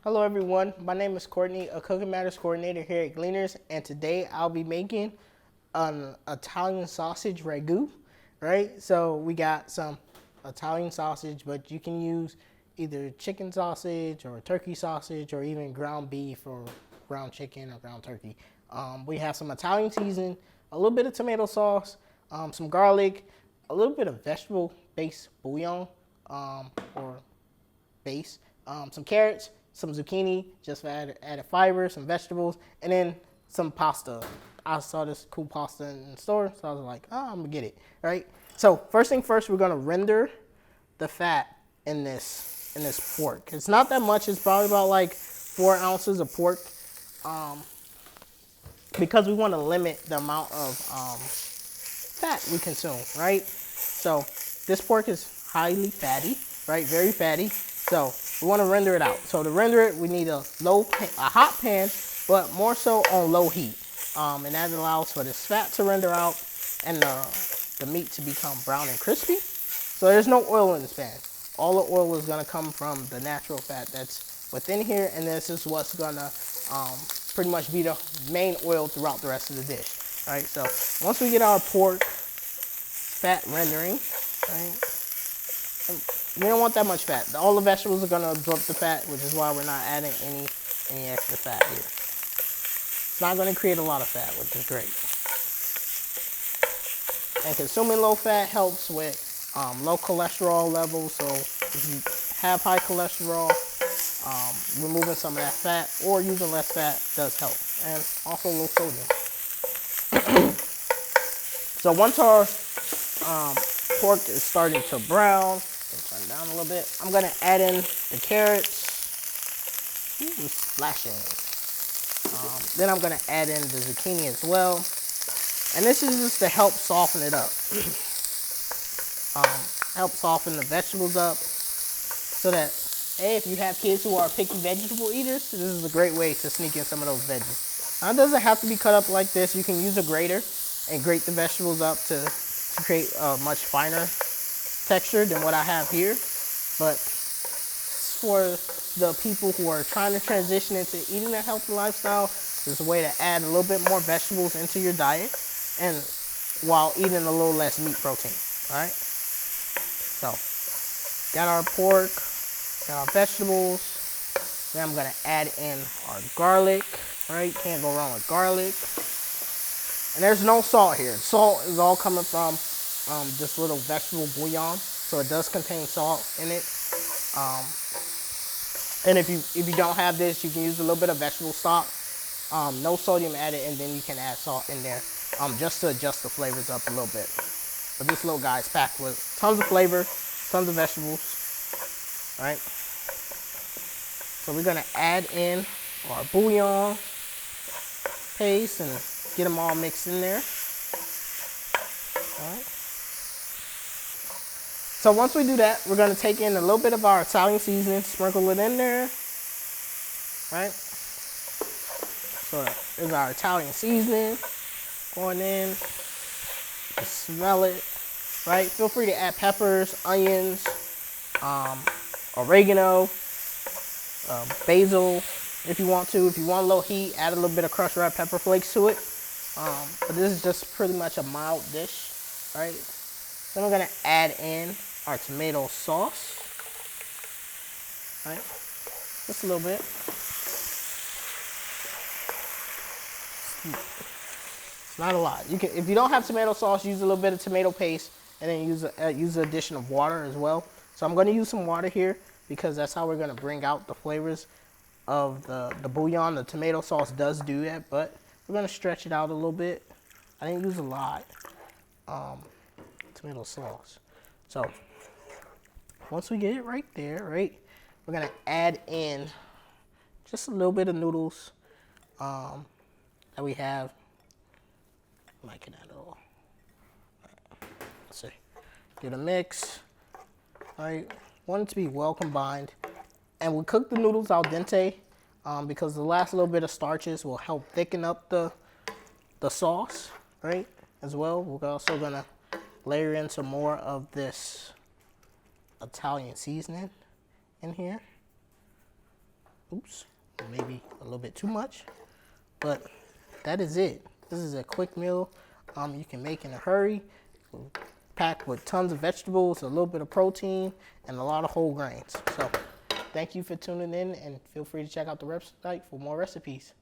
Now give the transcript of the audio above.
Hello everyone, my name is Courtney, a Cooking Matters coordinator here at Gleaners, and today I'll be making an Italian sausage ragu, right? So we got some Italian sausage, but you can use either chicken sausage or turkey sausage or even ground beef or ground chicken or ground turkey. We have some Italian seasoning, a little bit of tomato sauce, some garlic, a little bit of vegetable-based bouillon or base, some carrots, some zucchini, just for added fiber, some vegetables, and then some pasta. I saw this cool pasta in the store, so I was like, oh, I'm gonna get it, right? So first thing first, we're gonna render the fat in this pork. It's not that much. It's probably about like 4 ounces of pork, because we want to limit the amount of fat we consume, right? So this pork is highly fatty, right? Very fatty. So we want to render it out. So to render it, we need a hot pan, but more so on low heat. And that allows for this fat to render out and the meat to become brown and crispy. So there's no oil in this pan. All the oil is gonna come from the natural fat that's within here, and this is what's gonna pretty much be the main oil throughout the rest of the dish, right? So once we get our pork fat rendering, right? We don't want that much fat. All the vegetables are gonna absorb the fat, which is why we're not adding any extra fat here. It's not gonna create a lot of fat, which is great. And consuming low fat helps with low cholesterol levels. So if you have high cholesterol, removing some of that fat or using less fat does help. And also low sodium. So once our pork is starting to brown, turn it down a little bit, I'm gonna add in the carrots. Ooh, splashing. Then I'm gonna add in the zucchini as well. And this is just to help soften it up. Help soften the vegetables up so that, hey, if you have kids who are picky vegetable eaters, this is a great way to sneak in some of those veggies. Now, it doesn't have to be cut up like this. You can use a grater and grate the vegetables up to create a much finer texture than what I have here. But for the people who are trying to transition into eating a healthy lifestyle, there's a way to add a little bit more vegetables into your diet and while eating a little less meat protein, all right? So, got our pork, got our vegetables. Then I'm gonna add in our garlic, right? Can't go wrong with garlic. And there's no salt here. Salt is all coming from this little vegetable bouillon, so it does contain salt in it. And if you don't have this, you can use a little bit of vegetable stock. No sodium added, and then you can add salt in there just to adjust the flavors up a little bit. But this little guy is packed with tons of flavor, tons of vegetables, right? So we're gonna add in our bouillon paste and get them all mixed in there. All right. So once we do that, we're gonna take in a little bit of our Italian seasoning, sprinkle it in there, right? So there's our Italian seasoning going in. You smell it, right? Feel free to add peppers, onions, oregano, basil if you want to. If you want a little heat, add a little bit of crushed red pepper flakes to it. But this is just pretty much a mild dish, right? Then we're gonna add in our tomato sauce, right? Just a little bit. It's not a lot. You can, if you don't have tomato sauce, use a little bit of tomato paste, and then use the addition of water as well. So I'm going to use some water here because that's how we're going to bring out the flavors of the bouillon. The tomato sauce does do that, but we're going to stretch it out a little bit. I didn't use a lot tomato sauce. So once we get it right there, right, we're going to add in just a little bit of noodles that we have. Liking that a little. Let's see. Get a mix. All right. Want it to be well combined. And we cook the noodles al dente because the last little bit of starches will help thicken up the sauce, right? As well. We're also gonna layer in some more of this Italian seasoning in here. Oops, maybe a little bit too much, but that is it. This is a quick meal you can make in a hurry, packed with tons of vegetables, a little bit of protein, and a lot of whole grains. So thank you for tuning in, and feel free to check out the website for more recipes.